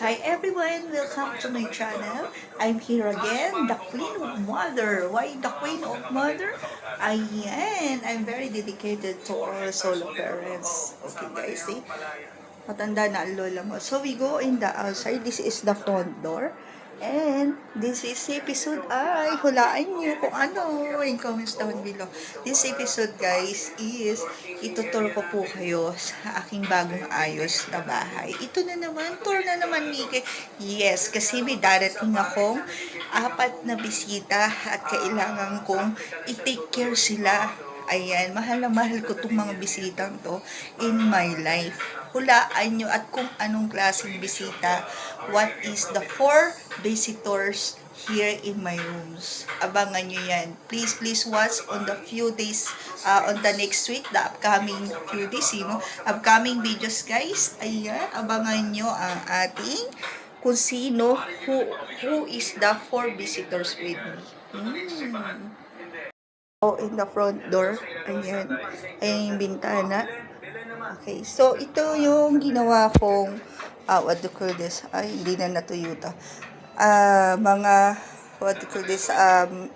Hi everyone, welcome to my channel. I'm here again, the Queen of Mother. Why the Queen of Mother? Ayan, I'm very dedicated to all solo parents. Okay guys, see? Matanda na ang lola mo. So we go in the outside. This is the front door. And this is episode ay hulaan niyo kung ano in comments down below. This episode guys is itutur ko po kayo sa aking bagong ayos na bahay. Ito na naman, tour na naman Mike. Yes, kasi may darating akong 4 na bisita at kailangan kong i-take care sila. Ayan, mahal na mahal ko itong mga bisitang to in my life. Hulaan nyo at kung anong klaseng bisita. What is the 4 visitors here in my rooms. Abangan nyo yan. Please watch on the few days, on the next week, the upcoming few days, upcoming videos guys. Ayan, abangan nyo ang ating kung sino, who is the 4 visitors with me. In the front door. Ayan. Ayan yung bintana. Okay. So, ito yung ginawa kong, what do you call this? Ay, hindi na natuyo to. Mga, what do you call this?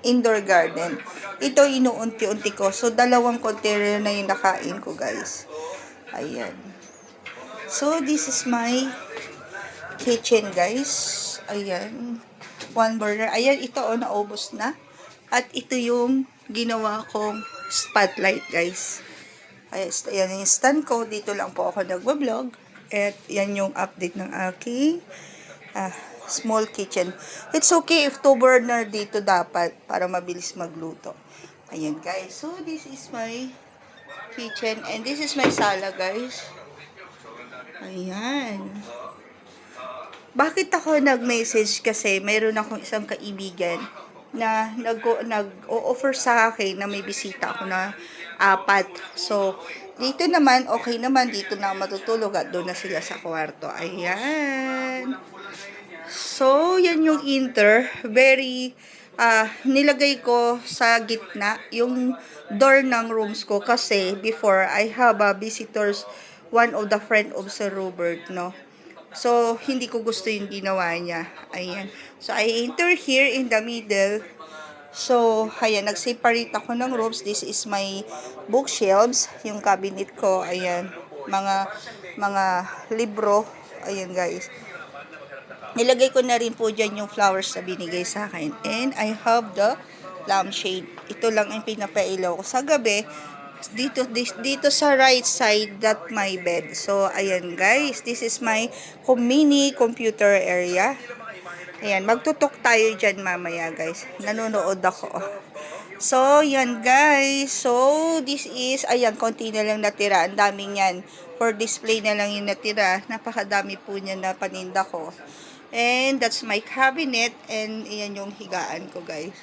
Indoor garden. Ito, inuunti-unti ko. So, 2 container na yung nakain ko, guys. Ayan. So, this is my kitchen, guys. Ayan. 1 burner. Ayan, ito, naubos na. At ito yung ginawa kong spotlight guys. Ayan yung stand ko. Dito lang po ako nagbablog. At yan yung update ng aking small kitchen. It's okay if 2 burner dito dapat para mabilis magluto. Ayan guys. So this is my kitchen and this is my sala guys. Ayan. Bakit ako nag-message? Kasi mayroon akong isang kaibigan na nag-o-offer sa akin na may bisita ako na 4. So, dito naman, okay naman, dito na matutulog at doon na sila sa kwarto. Ayan. So, yan yung very, nilagay ko sa gitna yung door ng rooms ko kasi before I have visitors, one of the friend of Sir Robert, no? So, hindi ko gusto yung ginawa niya. Ayan. So, I enter here in the middle. So, ayan, nag-separate ako ng rooms. This is my bookshelves, yung cabinet ko. Ayan, mga libro. Ayan, guys. Nilagay ko na rin po dyan yung flowers na binigay sa akin. And I have the lampshade. Ito lang ang pinapailaw ko sa gabi. Dito sa right side, that my bed. So, ayan guys, this is my mini computer area. Ayan, magtutok tayo dyan mamaya guys. Nanonood ako. So, yan guys. So, this is, ayan, konti na lang natira. Ang daming yan. For display na lang yung natira. Napakadami po niya na paninda ko. And that's my cabinet. And ayan yung higaan ko guys.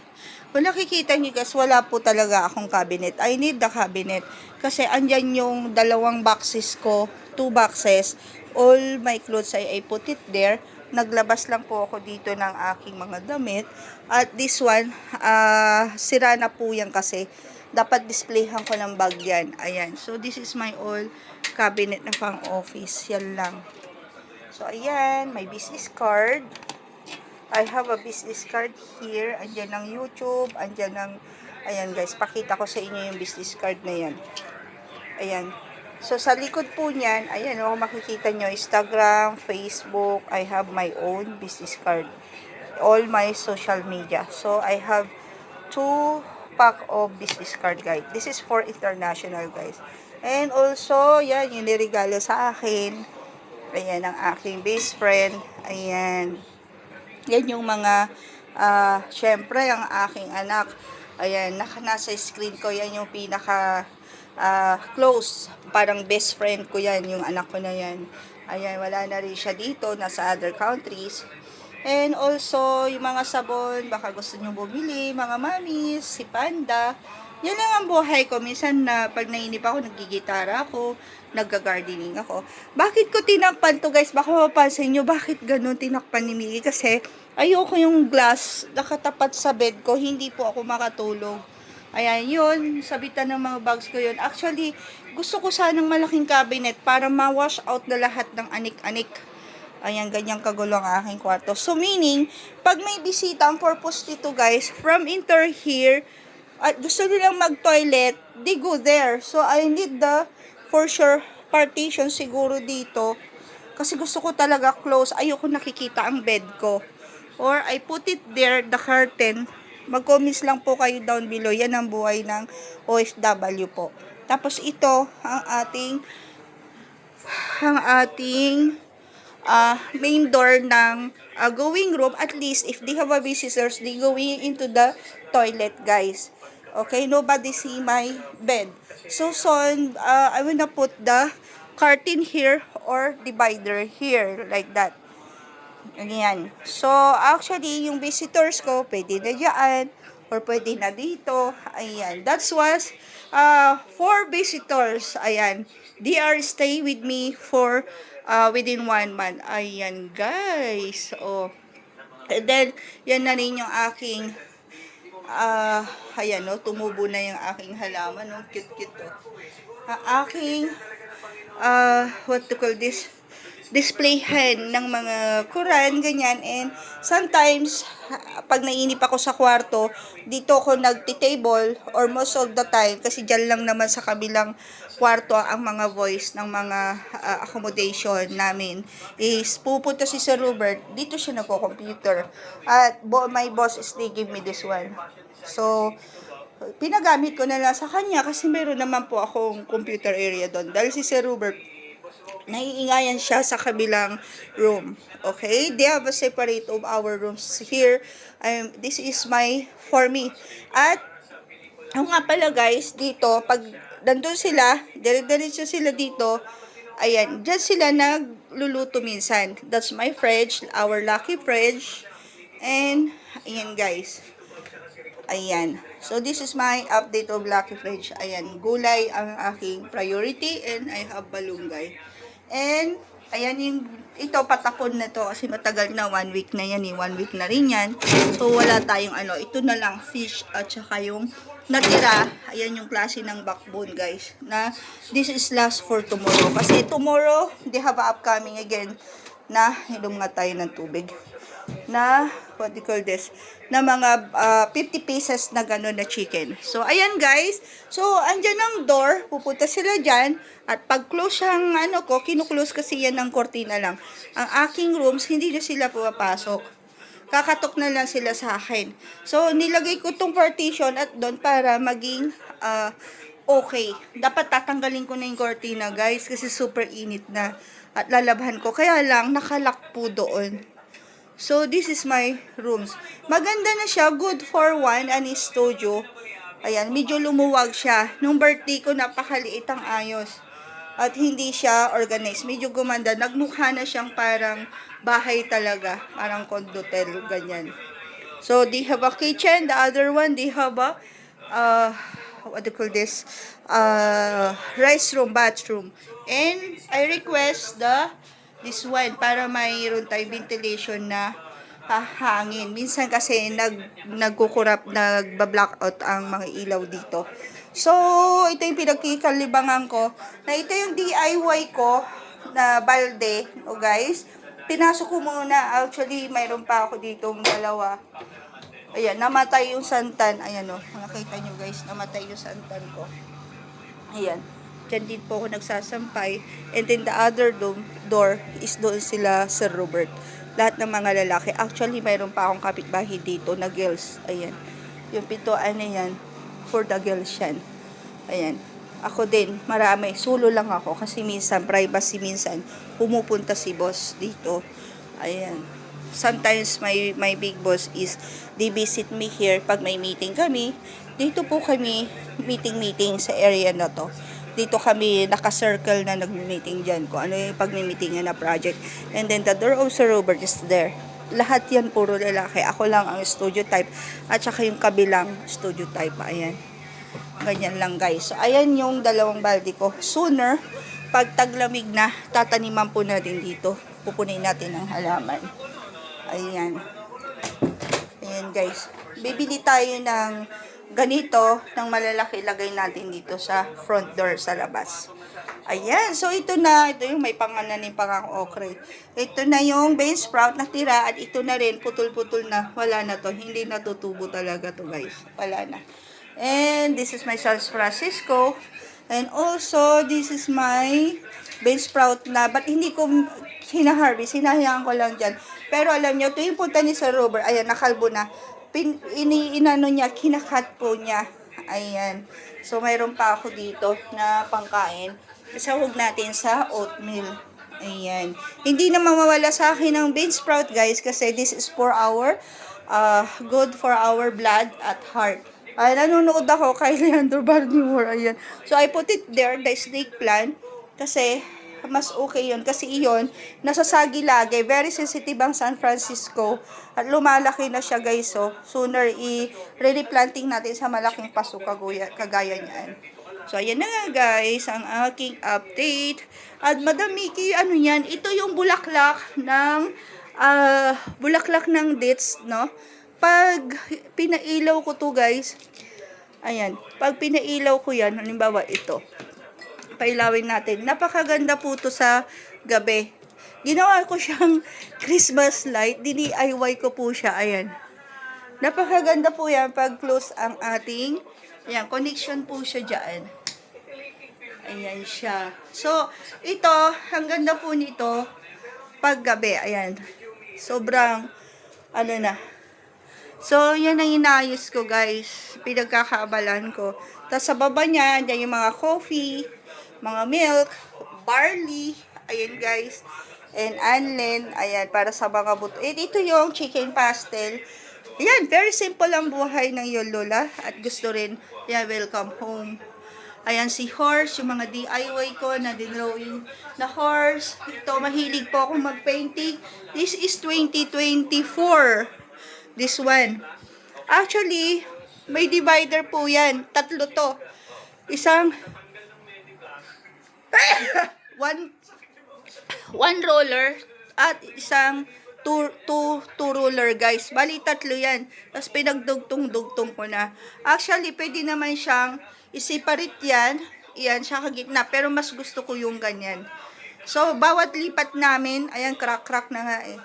Kung nakikita nyo guys, wala po talaga akong cabinet. I need the cabinet. Kasi andyan yung 2 boxes ko. 2 boxes. All my clothes, I put it there. Naglabas lang po ako dito ng aking mga damit. At this one, sira na po yan kasi. Dapat displayhan ko ng bag yan. Ayan. So, this is my all cabinet na pang office. Yan lang. So, ayan. My business card. I have a business card here. Andyan ng YouTube. Andyan ng, ayan guys, pakita ko sa inyo yung business card na yan. Ayan. So, sa likod po niyan, ayan o, makikita nyo, Instagram, Facebook, I have my own business card. All my social media. So, I have 2 pack of business card guys. This is for international guys. And also, yan, yung niregalo sa akin. Ayan, ang aking best friend. Ayan. Yan yung mga, syempre, ang aking anak. Ayan, nasa screen ko, yan yung pinaka close. Parang best friend ko yan, yung anak ko na yan. Ayan, wala na rin siya dito, nasa other countries. And also, yung mga sabon, baka gusto nyo bumili, mga mamis, si Panda. Yan lang ang buhay ko. Minsan na pag nainip ako, nagigitara ako, nagga-gardening ako. Bakit ko tinakpan to guys? Baka mapansin nyo, bakit ganun tinakpan ni Miggy? Kasi ayoko yung glass nakatapat sa bed ko. Hindi po ako makatulog. Ayan, yun. Sabitan ng mga bags ko yun. Actually, gusto ko sanang malaking cabinet para ma-wash out na lahat ng anik-anik. Ayan, ganyan kagulo ang aking kwarto. So, meaning, pag may bisita, ang purpose dito, guys, from enter here, at gusto nilang mag-toilet, they go there. So, I need the, for sure, partition siguro dito. Kasi gusto ko talaga close. Ayoko nakikita ang bed ko. Or, I put it there, the curtain. Mag-comments lang po kayo down below. Yan ang buhay ng OFW po. Tapos, ito, ang ating main door ng going room. At least if they have a visitors, they going into the toilet, guys. Okay, nobody see my bed. So soon I will na put the curtain here or divider here, like that. Ganyan. So actually yung visitors ko pwede na diyan or pwede na dito. Ayan, that was 4 visitors. Ayan, they are stay with me for within 1 month. Ayan, guys. Oh. And then, yan na rin yung aking ayan, no, tumubo na yung aking halaman, no, cute-cute to. Aking what to call this, display hen ng mga Quran, ganyan. And sometimes, pag nainip ako sa kwarto, dito ako nagti-table, or most of the time, kasi dyan lang naman sa kabilang kwarto ang mga voice ng mga accommodation namin, is pupunta si Sir Robert, dito siya nagko-computer. At my boss is they give me this one. So, pinagamit ko na lang sa kanya kasi meron naman po akong computer area doon. Dahil si Sir Robert, naiingayan siya sa kabilang room. Okay? They have a separate of our rooms here. This is for me. At, nga pala guys, dito, pag nandun sila, dire-diretso sila dito, ayan, dyan sila nagluluto minsan. That's my fridge, our lucky fridge. And, ayan guys. Ayan. So, this is my update of lucky fridge. Ayan, gulay ang aking priority and I have balunggay. And, ayan ito patapon na to kasi matagal na, 1 week na yan 1 week na rin yan. So, wala tayong ito na lang, fish at saka yung natira, ayan yung klase ng backbone, guys. Na, this is last for tomorrow. Kasi tomorrow, they have upcoming again na, hilom nga tayo ng tubig. Na, what do you call this? Na mga 50 pieces na gano'n na chicken. So, ayan guys. So, andyan ang door. Pupunta sila dyan. At pag close ang kinuklose kasi yan ng kortina lang. Ang aking rooms, hindi na sila pumapasok. Kakatok na lang sila sa akin. So, nilagay ko tong partition at doon para maging okay. Dapat tatanggalin ko na yung kortina guys kasi super init na. At lalabhan ko. Kaya lang, nakalock po doon. So, this is my rooms. Maganda na siya. Good for one and studio. Ayan, medyo lumuwag siya. Nung birthday ko, napakaliit ang ayos. At hindi siya organized. Medyo gumanda. Nagmukha na siyang parang bahay talaga. Parang condotel, ganyan. So, they have a kitchen. The other one, they have a, what do you call this? Rice room, bathroom. And, I request this one para mayroon tayo ventilation na hangin. Minsan kasi nagkukurap, nagba-blackout ang mga ilaw dito. So, ito yung pinagkikalibangan ko. Na ito yung DIY ko na balde. O guys, pinasok ko muna. Actually, mayroon pa ako ditong dalawa. Ayan, namatay yung santan. Ayan o, nakita nyo guys, namatay yung santan ko. Ayan. Diyan din po ako nagsasampay. And then the other door is doon sila Sir Robert. Lahat ng mga lalaki. Actually, mayroon pa akong kapitbahay dito na girls. Ayan. Yung pintuan na yan, for the girls yan. Ayan. Ako din, marami. Solo lang ako kasi minsan, privacy minsan, pumupunta si boss dito. Ayan. Sometimes my big boss is, they visit me here pag may meeting kami. Dito po kami meeting sa area na to. Dito kami naka-circle na nag-meeting dyan. Kung ano yung pag-meeting na project. And then the door of Sir Robert is there. Lahat yan puro lalaki. Ako lang ang studio type. At saka yung kabilang studio type. Ayan. Ganyan lang guys. So, ayan yung dalawang balde ko. Sooner, pag taglamig na, tataniman po natin dito. Pupunin natin ang halaman. Ayan. Ayan guys. Bibili tayo ng ganito, ng malalaki, lagay natin dito sa front door sa labas. Ayan, so ito yung may pangananim pang ang okra. Ito na yung bean sprout na tira at ito na rin, putol-putol na, wala na to, hindi natutubo talaga to guys, wala na. And this is my San Francisco, and also this is my bean sprout na, but hindi ko hinaharvest, hinahayaan ko lang dyan. Pero alam nyo, ito yung punta ni Sir Robert, ayan, nakalbo na, inano niya, kinakat po niya, ayan. So mayroon pa ako dito na pangkain. Isahog natin sa oatmeal. Ayan. Hindi na mawawala sa akin ng bean sprout guys kasi this is for our good for our blood at heart. Ay, nanonood ako kay Leandro Barnimore. Ayan. So I put it there, the snake plant, kasi mas okay yun. Kasi iyon, nasasagi lagi. Very sensitive ang San Francisco. At lumalaki na siya guys. So, sooner i-replanting natin sa malaking paso kagaya niyan. So, ayan na nga guys, ang aking update. At Madam Mickey, ano yan? Ito yung bulaklak ng dates, no? Pag pinailaw ko to guys, ayan, pag pinailaw ko yan, halimbawa ito, pailawin natin. Napakaganda po to sa gabi. Ginawa ko siyang Christmas light, DIY ko po siya, ayan. Napakaganda po yan pag close ang ating, ayan, connection po siya dyan. Ayan siya. So, ito, ang ganda po nito, pag gabi, ayan. Sobrang, ano na. So, yan ang inayos ko, guys. Pinagkakaabalan ko. Tapos, sa baba niya, yan yung mga coffee, mga milk, barley, ayan, guys. And anlin, ayan, para sa mga buto. Ito yung chicken pastel. Ayan, very simple ang buhay ng Lola. At gusto rin, yeah, welcome home. Ayan si horse, yung mga DIY ko na dinrawing na horse. Ito, mahilig po akong mag-painting. This is 2024. This one. Actually, may divider po yan. Tatlo to. Isang one roller at isang two ruler guys. Bali tatlo yan. Tapos pinagdugtong-dugtong ko na. Actually, pwede naman siyang i-separate yan. Iyan siya kagitna. Pero mas gusto ko yung ganyan. So, bawat lipat namin, ayan, crack-crack na nga eh.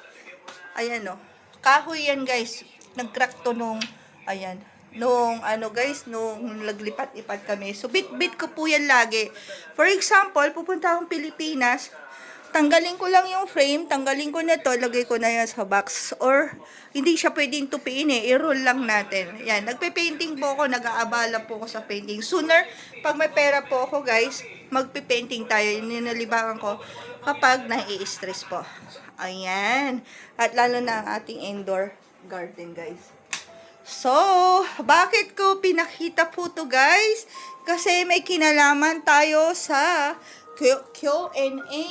Ayan o. Kahoy yan guys. Nag-crack to nung, ayan. Nung ano guys, nung naglipat-lipat kami. So, bit-bit ko po yan lagi. For example, pupunta akong Pilipinas, tanggalin ko lang yung frame, tanggalin ko na to, lagay ko na yan sa box. Or, hindi siya pwedeng tupiin eh, i-roll lang natin. Yan, nagpe-painting po ako, nag-aabala po ako sa painting. Sooner, pag may pera po ako guys, magpe-painting tayo, ninalibangan ko kapag nai-stress po. Ayan. At lalo na ang ating indoor garden guys. So, bakit ko pinakita po to guys? Kasi may kinalaman tayo sa Q&A,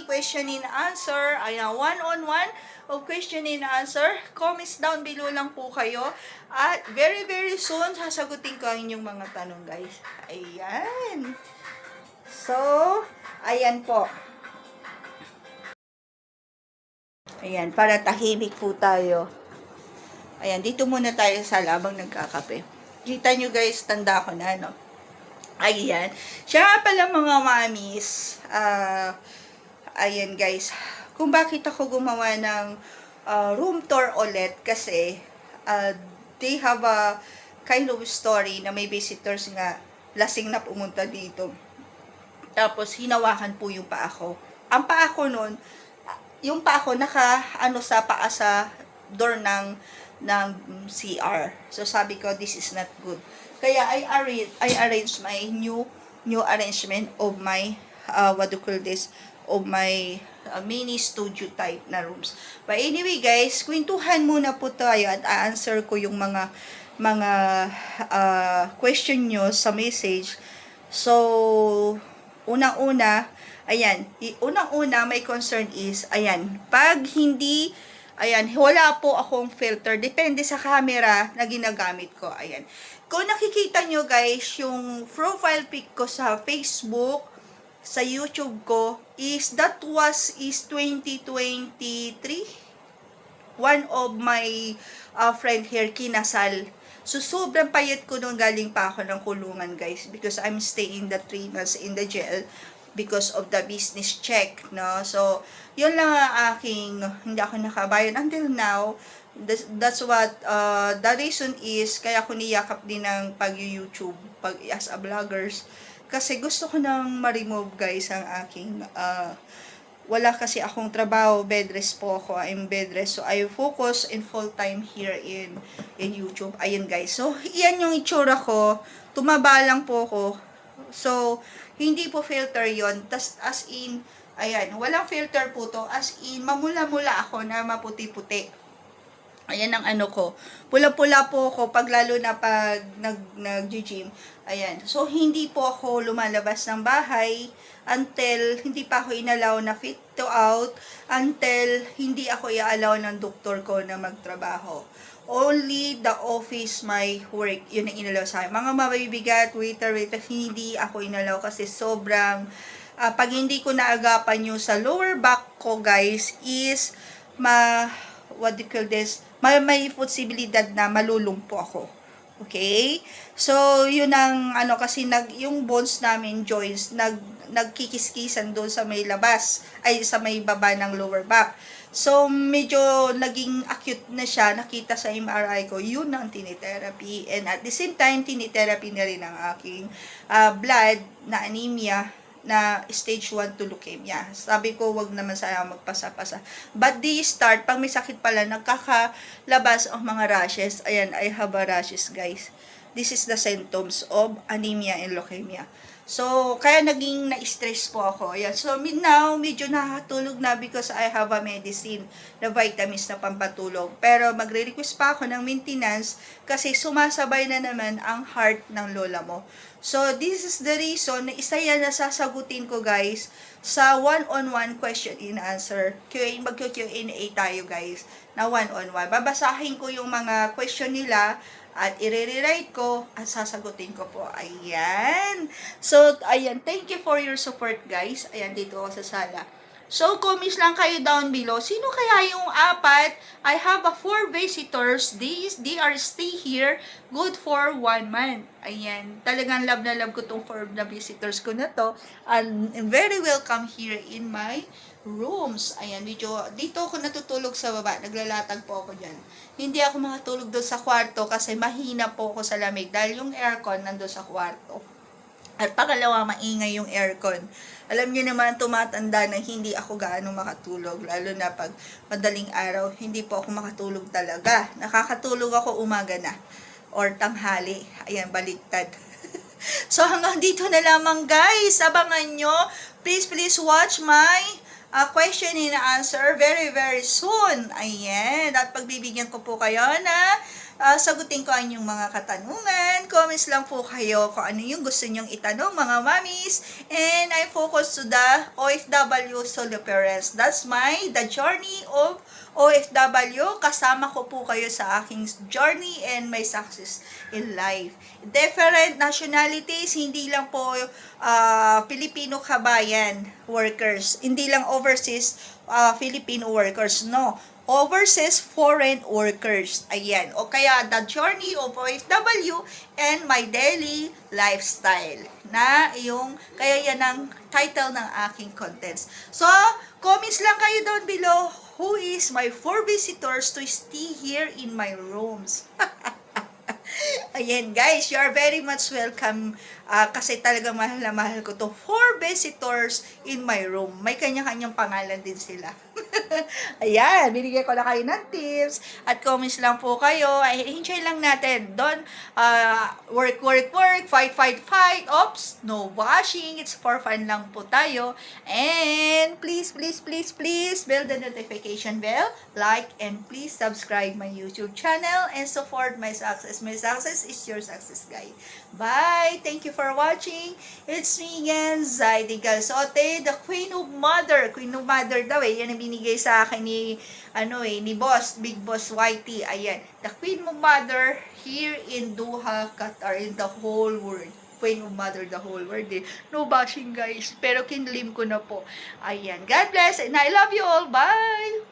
question and answer. Ayan, one-on-one of question and answer. Comments down below lang po kayo. At very, very soon, sasagutin ko ang inyong mga tanong, guys. Ayan. So, ayan po. Ayan, para tahimik po tayo. Ayan, dito muna tayo sa labang nagkakape. Kita nyo guys, tanda ko na, no? Ayan. Siya nga pala mga mamis. Ayan guys. Kung bakit ako gumawa ng room tour ulit. Kasi they have a kind of story na may visitors nga lasing na pumunta dito. Tapos hinawakan po yung paa ko. Ang paa ko nun, yung paa ko sa paa sa door ng CR. So sabi ko, this is not good. Kaya I arrange my new arrangement of my of my mini studio type na rooms. But anyway guys, kwentuhan muna po tayo at a-answer ko yung mga question nyo sa message. So, unang-una, ayan, may concern is, ayan, pag hindi, ayan, wala po akong filter. Depende sa camera na ginagamit ko. Ayan. Kung nakikita nyo guys, yung profile pic ko sa Facebook, sa YouTube ko, is 2023. One of my friend here, kinasal. So, sobrang payat ko nung galing pa ako ng kulungan guys. Because I'm staying the 3 months in the jail. because of the business check, no? So, yun lang ang aking, hindi ako nakabayad until now. That's what, the reason is, kaya ako niyakap din ng pag-YouTube, as a vloggers, kasi gusto ko nang ma-remove guys ang aking, wala kasi akong trabaho, bed rest po ako, I'm bed rest, so I focus in full time here in YouTube. Ayun guys, so yan yung itsura ko, tumaba lang po ako, so hindi po filter yon, tas as in, ayan, walang filter po to, as in, mamula-mula ako na maputi-puti. Ayan ang ano ko. Pula-pula po ako pag lalo na pag nag-gym. Ayan. So, hindi po ako lumalabas ng bahay until hindi pa ako inalaw na fit to out, until hindi ako i-allow ng doktor ko na magtrabaho. Only the office, my work, yun ang inalaw sa akin. Mga mabibigat, waiter, hindi ako inalaw kasi sobrang, pag hindi ko naagapan yung sa lower back ko, guys, is, what do you call this? May posibilidad na malulumpo ako. Okay? So, yun ang, kasi yung bones namin, joints, nagkikiskisan doon sa may labas, ay sa may baba ng lower back. So, medyo naging acute na siya, nakita sa MRI ko, yun ang tinitherapy. And at the same time, tinitherapy na rin ang aking blood na anemia, na stage 1 to leukemia. Sabi ko, wag naman sana magpasa-pasa. But they start, pag may sakit pala, nagkakalabas ang mga rashes. Ayan, I have a rashes, guys. This is the symptoms of anemia and leukemia. So, kaya naging na-stress po ako. Ayan. So, now, medyo nakakatulog na because I have a medicine na vitamins na pampatulog. Pero, magre-request pa ako ng maintenance kasi sumasabay na naman ang heart ng lola mo. So, this is the reason na isa yan na sasagutin ko, guys, sa one-on-one question and answer. Mag-Q&A tayo, guys, na one-on-one. Babasahin ko yung mga question nila at i-rewrite ko at sasagutin ko po. Ayan. So, ayan. Thank you for your support, guys. Ayan, dito ako sa sala. So, comments lang kayo down below. Sino kaya yung apat? I have 4 visitors. They are stay here good for 1 month. Ayan. Talagang love na love ko tong 4 na visitors ko na to. And very welcome here in my rooms. Ayan. Dito ako natutulog sa baba. Naglalatag po ako dyan. Hindi ako makatulog doon sa kwarto kasi mahina po ako sa lamig dahil yung aircon nandun sa kwarto. At pangalawa, maingay yung aircon. Alam niyo naman, tumatanda na hindi ako gaano makatulog. Lalo na pag madaling araw, hindi po ako makatulog talaga. Nakakatulog ako umaga na. Or tanghali. Ayan, baliktad. So, hanggang dito na lamang, guys. Abangan nyo. Please watch my question and answer very, very soon. Ayan. At pagbibigyan ko po kayo na sagutin ko ang inyong mga katanungan. Comments lang po kayo kung ano yung gusto nyong itanong, mga mommies. And I focus to the OFW solo parents. That's the journey of OFW. Kasama ko po kayo sa aking journey and my success in life. Different nationalities, hindi lang po Filipino kabayan workers. Hindi lang overseas Filipino workers, no. Overseas foreign workers. Ayan. O kaya, the journey of OFW and my daily lifestyle. Kaya yan ang title ng aking contents. So, comments lang kayo down below. Who is my 4 visitors to stay here in my rooms? Ayan guys, you are very much welcome kasi talagang mahal na mahal ko to. 4 visitors in my room. May kanya-kanyang pangalan din sila. Ayan, binigyan ko na kayo ng tips at comments lang po kayo. Ay, enjoy lang natin. Don't work, fight. Oops, no washing. It's for fun lang po tayo. And please, bell the notification bell, like, and please subscribe my YouTube channel and support my success. My success is your success, guys. Bye! Thank you for watching. It's me again, Zaidi Galsote, the Queen of Mother. Queen of Mother daw eh. Yan ang binigay sa akin ni Boss, Big Boss YT. Ayan. The Queen of Mother here in Doha, Qatar, in the whole world. Queen of Mother, the whole world eh. No bashing guys. Pero kinlim ko na po. Ayan. God bless and I love you all. Bye!